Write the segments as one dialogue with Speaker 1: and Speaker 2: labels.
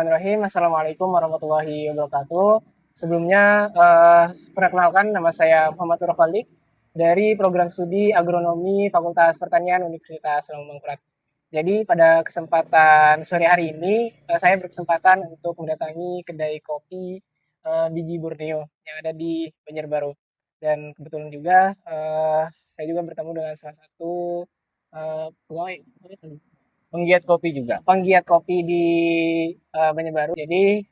Speaker 1: Bismillahirrahmanirrahim. Assalamualaikum warahmatullahi wabarakatuh. Sebelumnya, perkenalkan nama saya Muhammad Nurfalik dari program studi Agronomi Fakultas Pertanian Universitas Lambung. Jadi pada kesempatan sore hari ini, saya berkesempatan untuk mendatangi kedai kopi Biji Borneo yang ada di Banjarbaru. Dan kebetulan juga saya juga bertemu dengan salah satu pegawai
Speaker 2: Penggiat kopi juga.
Speaker 1: penggiat kopi di Banjarbaru. Jadi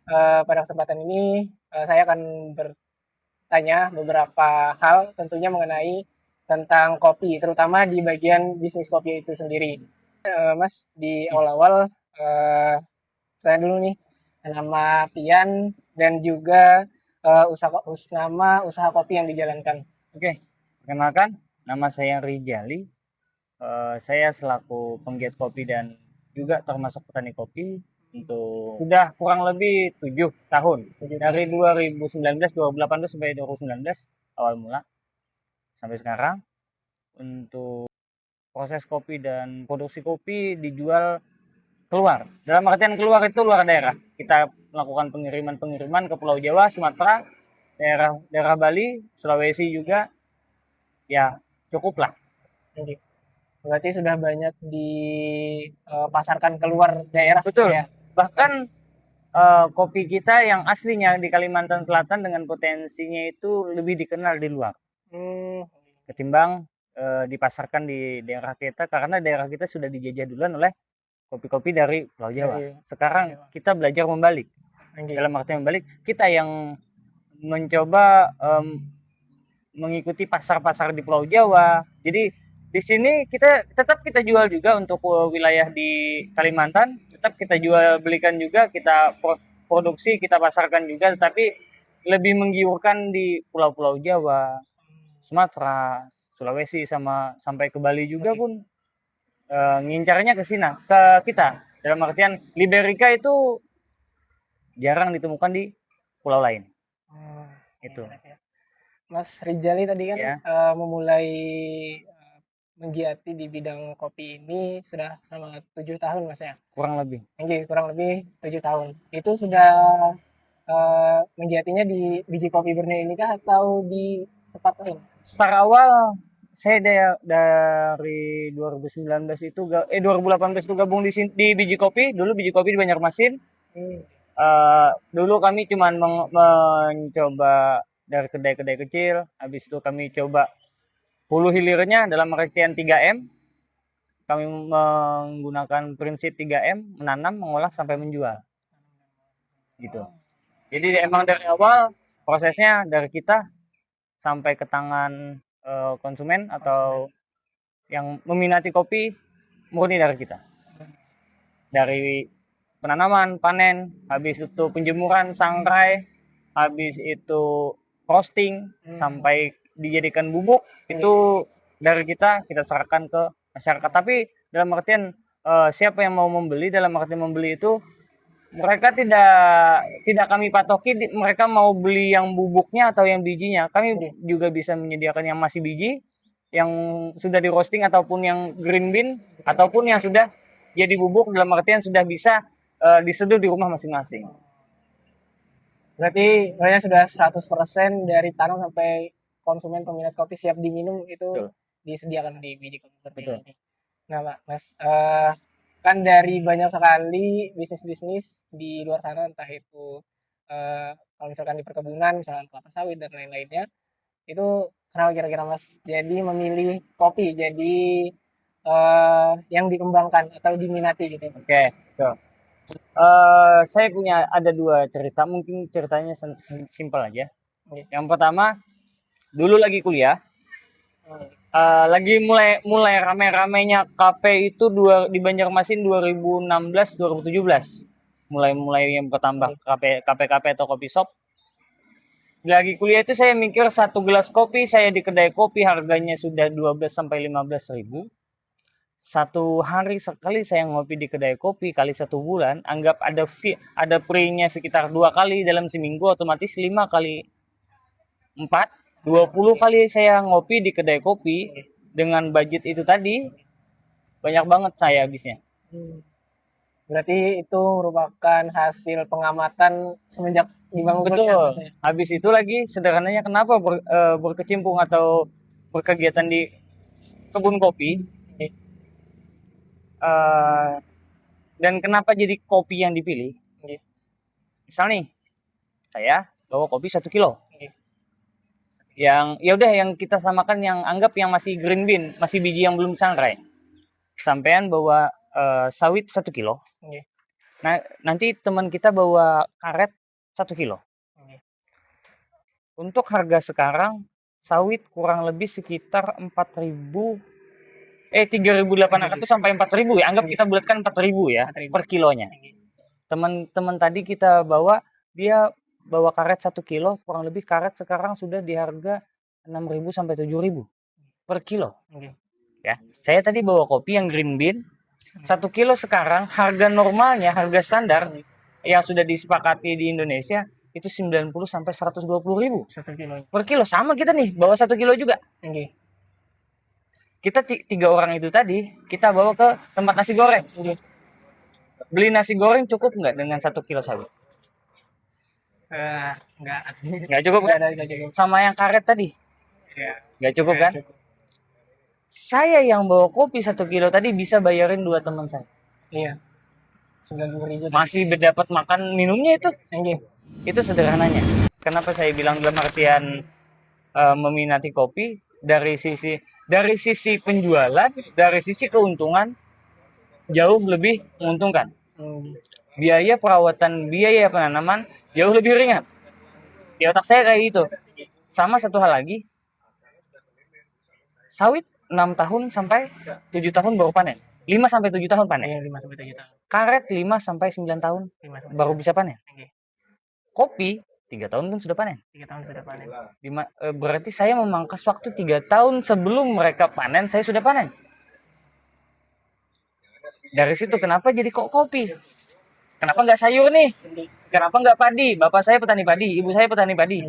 Speaker 1: pada kesempatan ini saya akan bertanya beberapa hal tentunya mengenai tentang kopi, terutama di bagian bisnis kopi itu sendiri. Mas, di awal-awal saya dulu nih nama Pian dan juga nama usaha kopi yang dijalankan.
Speaker 2: Oke, perkenalkan, nama saya Rijali. Saya selaku penggiat kopi dan juga termasuk petani kopi untuk sudah kurang lebih 7 tahun. Dari 2019, 2018 sampai 2019 awal mula sampai sekarang. Untuk proses kopi dan produksi kopi dijual keluar. Dalam artian keluar itu luar daerah. Kita melakukan pengiriman ke Pulau Jawa, Sumatera, daerah Bali, Sulawesi juga. Ya, cukup lah.
Speaker 1: Jadi, berarti sudah banyak dipasarkan keluar daerah.
Speaker 2: Betul.
Speaker 1: Ya.
Speaker 2: Bahkan kopi kita yang aslinya di Kalimantan Selatan dengan potensinya itu lebih dikenal di luar ketimbang dipasarkan di daerah kita, karena daerah kita sudah dijajah duluan oleh kopi-kopi dari Pulau Jawa. Sekarang kita belajar membalik. Dalam arti membalik, kita yang mencoba mengikuti pasar-pasar di Pulau Jawa. Jadi di sini kita jual juga untuk wilayah di Kalimantan, tetap kita jual belikan juga, kita produksi, kita pasarkan juga, tetapi lebih menggiurkan di pulau-pulau Jawa, Sumatera, Sulawesi, sama sampai ke Bali juga pun ngincarnya ke sini, ke kita. Dalam artian Liberica itu jarang ditemukan di pulau lain. Itu.
Speaker 1: Mas Rijali tadi kan
Speaker 2: Ya.
Speaker 1: memulai menggiati di bidang kopi ini sudah selama 7 tahun, Mas ya?
Speaker 2: Kurang lebih.
Speaker 1: Kurang lebih 7 tahun. Itu sudah menggiatinya di biji kopi Borneo ini kah atau di tempat lain?
Speaker 2: Start awal saya dari 2019 itu 2018 itu gabung di biji kopi. Dulu biji kopi di Banjarmasin. Dulu kami cuma mencoba dari kedai-kedai kecil. Habis itu kami coba hulu hilirnya dalam artian 3M. Kami menggunakan prinsip 3M, menanam, mengolah sampai menjual. Gitu. Jadi emang dari awal prosesnya dari kita sampai ke tangan konsumen atau yang meminati kopi murni dari kita. Dari penanaman, panen, habis itu penjemuran, sangrai, habis itu roasting, sampai dijadikan bubuk, itu dari kita serahkan ke masyarakat. Tapi dalam artian siapa yang mau membeli, dalam artian membeli itu mereka tidak kami patoki, mereka mau beli yang bubuknya atau yang bijinya. Kami juga bisa menyediakan yang masih biji, yang sudah di roasting, ataupun yang green bean, ataupun yang sudah jadi bubuk, dalam artian sudah bisa diseduh di rumah masing-masing.
Speaker 1: Berarti sebenarnya sudah 100% dari tanam sampai konsumen peminat kopi siap diminum itu
Speaker 2: Betul.
Speaker 1: disediakan di biji kopi
Speaker 2: Betul.
Speaker 1: ini. Nah, Mas, kan dari banyak sekali bisnis-bisnis di luar sana, entah itu kalau misalkan di perkebunan, misalkan kelapa sawit dan lain-lainnya, itu kenapa kira-kira Mas jadi memilih kopi jadi yang dikembangkan atau diminati gitu?
Speaker 2: Oke, so. Saya punya ada 2 cerita, mungkin ceritanya simpel aja. Yang pertama, dulu lagi kuliah, lagi mulai rame-ramenya kafe itu di Banjarmasin 2016 2017. Mulai yang bertambah kafe atau kopi shop. Lagi kuliah itu saya mikir satu gelas kopi saya di kedai kopi harganya sudah 12 sampai 15 ribu. Satu hari sekali saya ngopi di kedai kopi kali 1 bulan, anggap ada pre-nya sekitar 2 kali dalam seminggu, otomatis 5 kali 4, 20 kali saya ngopi di kedai kopi. Dengan budget itu tadi, banyak banget saya habisnya.
Speaker 1: Berarti itu merupakan hasil pengamatan semenjak dibangunnya
Speaker 2: Betul.
Speaker 1: Mas ya?
Speaker 2: Habis itu lagi sederhananya kenapa berkecimpung atau berkegiatan di kebun kopi, eh, dan kenapa jadi kopi yang dipilih?
Speaker 1: Oke.
Speaker 2: Misal nih, saya bawa kopi 1 kilo.
Speaker 1: Oke.
Speaker 2: Yang ya udah yang kita samakan yang anggap yang masih green bean, masih biji yang belum sangrai. Sampean bawa sawit 1 kilo.
Speaker 1: Oke.
Speaker 2: Nah, nanti teman kita bawa karet 1 kilo.
Speaker 1: Oke.
Speaker 2: Untuk harga sekarang sawit kurang lebih sekitar 3.800 sampai 4.000 ya. Anggap kita bulatkan 4.000 ya
Speaker 1: 4.000
Speaker 2: per kilonya.
Speaker 1: Oke.
Speaker 2: Teman-teman tadi kita bawa, dia bawa karet 1 kilo, kurang lebih karet sekarang sudah di harga 6.000 sampai 7.000 per kilo.
Speaker 1: Oke.
Speaker 2: Ya, saya tadi bawa kopi yang green bean 1 kilo sekarang harga normalnya, harga standar yang sudah disepakati di Indonesia itu 90 sampai 120.000
Speaker 1: 1 kilo.
Speaker 2: per kilo. Sama kita nih bawa 1 kilo juga.
Speaker 1: Oke.
Speaker 2: Kita 3 orang itu tadi kita bawa ke tempat nasi goreng.
Speaker 1: Oke.
Speaker 2: Beli nasi goreng cukup nggak dengan 1 kilo sawit?
Speaker 1: Enggak.
Speaker 2: Nggak cukup kan?
Speaker 1: Enggak cukup.
Speaker 2: Sama yang karet tadi
Speaker 1: Ya.
Speaker 2: nggak cukup kan? Saya yang bawa kopi 1 kilo tadi bisa bayarin 2 teman saya.
Speaker 1: Iya. 90.000.
Speaker 2: Masih berdapat makan minumnya itu.
Speaker 1: Oke.
Speaker 2: Itu sederhananya. Kenapa saya bilang dalam artian meminati kopi dari sisi penjualan, dari sisi keuntungan jauh lebih menguntungkan. Biaya perawatan, biaya penanaman jauh lebih ringan. Di otak saya kayak gitu. Sama satu hal lagi, sawit 6 tahun sampai 7 tahun baru panen. 5 sampai 7 tahun panen.
Speaker 1: Iya, 5 sampai 7 tahun.
Speaker 2: Karet 5 sampai 9 tahun
Speaker 1: 5 sampai
Speaker 2: baru bisa panen.
Speaker 1: Oke.
Speaker 2: Kopi 3 tahun pun sudah panen.
Speaker 1: 3 tahun sudah panen.
Speaker 2: Berarti saya memangkas waktu 3 tahun sebelum mereka panen, saya sudah panen. Dari situ kenapa jadi kok kopi? Kenapa nggak sayur nih? Kenapa nggak padi? Bapak saya petani padi, ibu saya petani padi.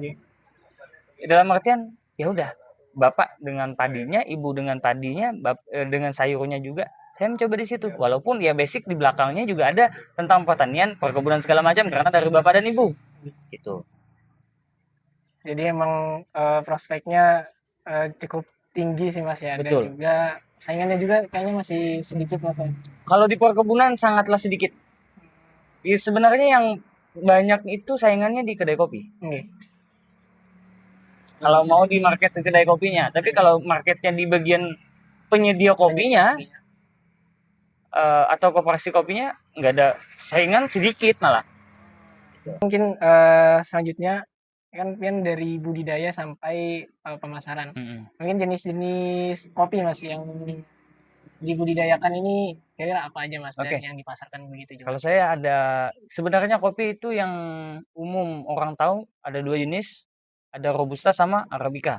Speaker 2: Dalam artian ya udah, bapak dengan padinya, ibu dengan padinya, dengan sayurnya juga. Saya mencoba di situ. Walaupun ya basic di belakangnya juga ada tentang pertanian, perkebunan segala macam karena dari bapak dan ibu. Gitu.
Speaker 1: Jadi emang prospeknya cukup tinggi sih Mas ya.
Speaker 2: Betul.
Speaker 1: Dan juga saingannya juga kayaknya masih sedikit Mas ya.
Speaker 2: Kalau di perkebunan sangatlah sedikit. Sebenarnya yang banyak itu saingannya di kedai kopi.
Speaker 1: Oke.
Speaker 2: Kalau mau di market di kedai kopinya, tapi kalau marketnya di bagian penyedia kopinya atau koperasi kopinya nggak ada saingan, sedikit malah.
Speaker 1: Mungkin selanjutnya kan dari budidaya sampai pemasaran. Mungkin jenis-jenis kopi Mas yang dibudidayakan ini kira-kira apa aja Mas dan yang dipasarkan begitu juga.
Speaker 2: Kalau saya ada, sebenarnya kopi itu yang umum orang tahu ada 2 jenis, ada Robusta sama Arabica.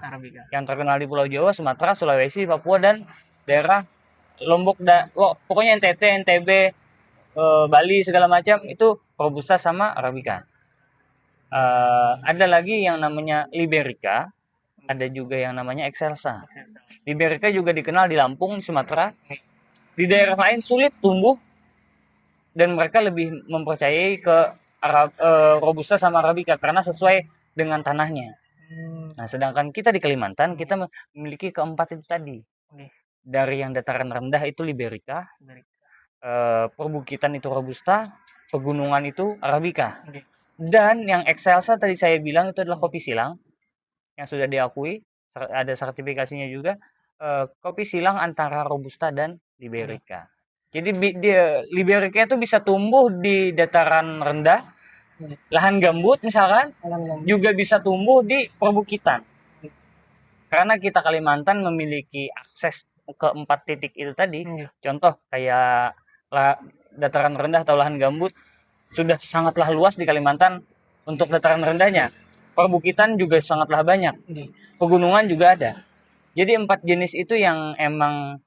Speaker 2: Yang terkenal di Pulau Jawa, Sumatera, Sulawesi, Papua dan daerah Lombok pokoknya NTT, NTB, Bali segala macam itu Robusta sama Arabica. Ada lagi yang namanya Liberica, ada juga yang namanya Excelsa. Liberica juga dikenal di Lampung, Sumatera. Di daerah lain sulit tumbuh dan mereka lebih mempercayai ke Robusta sama Arabica karena sesuai dengan tanahnya. Nah, sedangkan kita di Kalimantan kita memiliki keempat itu tadi. Dari yang dataran rendah itu Liberica, perbukitan itu Robusta, pegunungan itu Arabica. Dan yang Excelsa tadi saya bilang itu adalah kopi silang yang sudah diakui, ada sertifikasinya juga, kopi silang antara Robusta dan Liberica. Jadi Liberica itu bisa tumbuh di dataran rendah, lahan gambut misalkan, juga bisa tumbuh di perbukitan. Karena kita Kalimantan memiliki akses ke 4 titik itu tadi. Contoh kayak dataran rendah atau lahan gambut sudah sangatlah luas di Kalimantan untuk dataran rendahnya. Perbukitan juga sangatlah banyak. Pegunungan juga ada. Jadi 4 jenis itu yang emang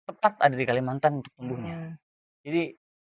Speaker 2: tepat ada di Kalimantan untuk tumbuhnya. Jadi